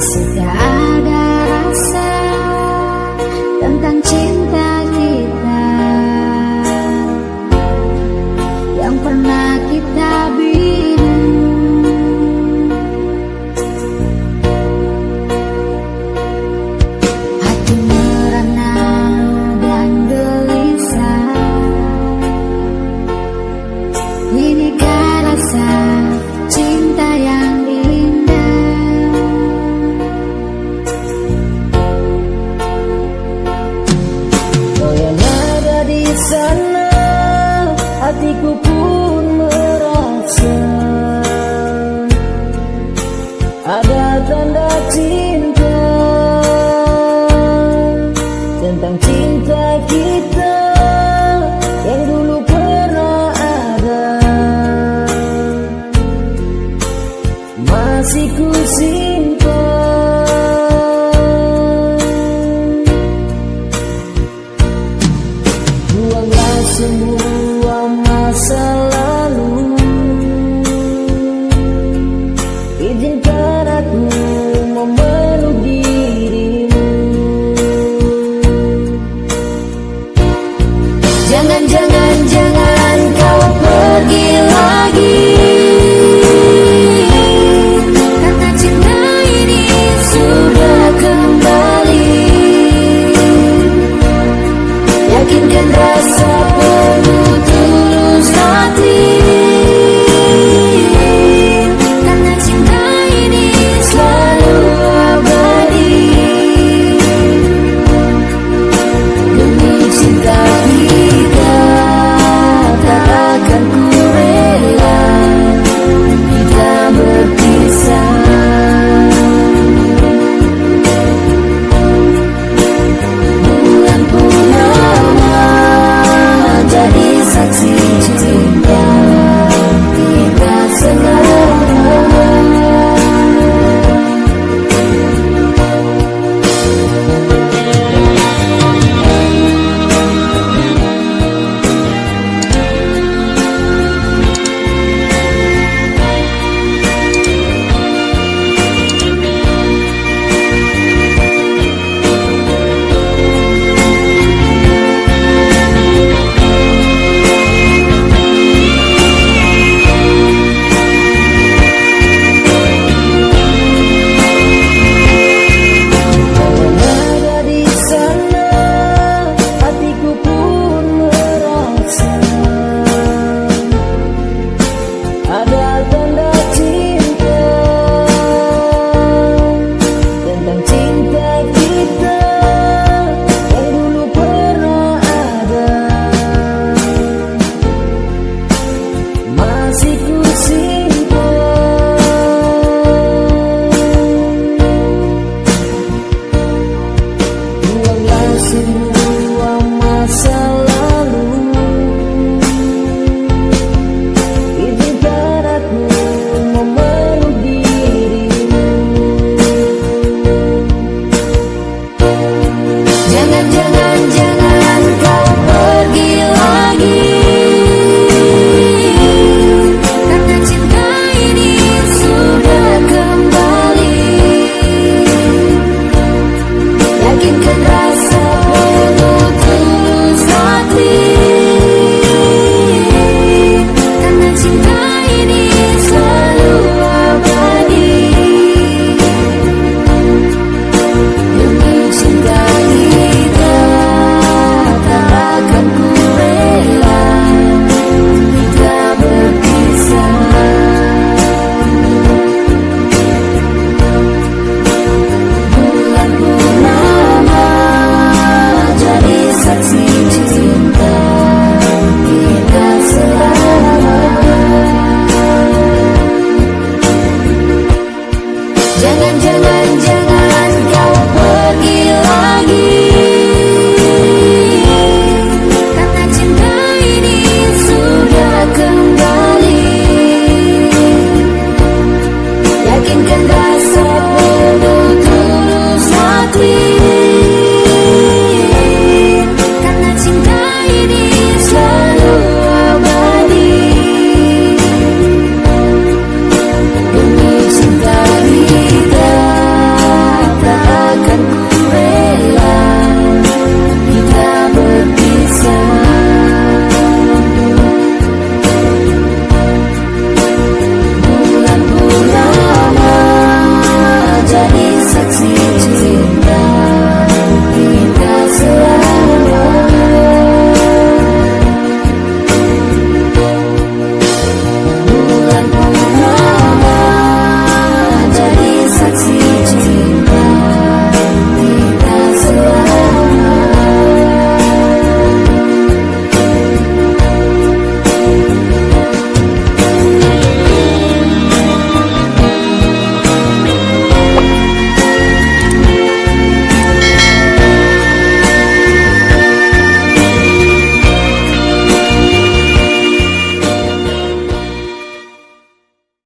sudah ada rasa tentang cinta kita yang pernah kita bina. Hati merana dan gelisah, inikah rasa cinta yang sana, hatiku pun merasa ada tanda cinta tentang cinta kita yang dulu pernah ada. Masih ku simpan semua masa lalu, izinkan aku memeluk dirimu. Jangan kau pergi lagi, karena cinta ini sudah kembali. Yakinkan rasa penuh tulus hati, karena cinta ini selalu abadi. Demi cinta kita tak akan ku rela kita berpisah. Bulan purnama jadi saksi cinta kita selama. Semua masa lalu, izinkan aku memeluk dirimu. Jangan kau pergi lagi, karena cinta ini sudah kembali. Yakinkan rasa penuh tulus hati, karena cinta ini selalu abadi. Demi cinta kita tak akan ku rela kita berpisah. Bulan purnama jadi saksi cinta kita selama. Jangan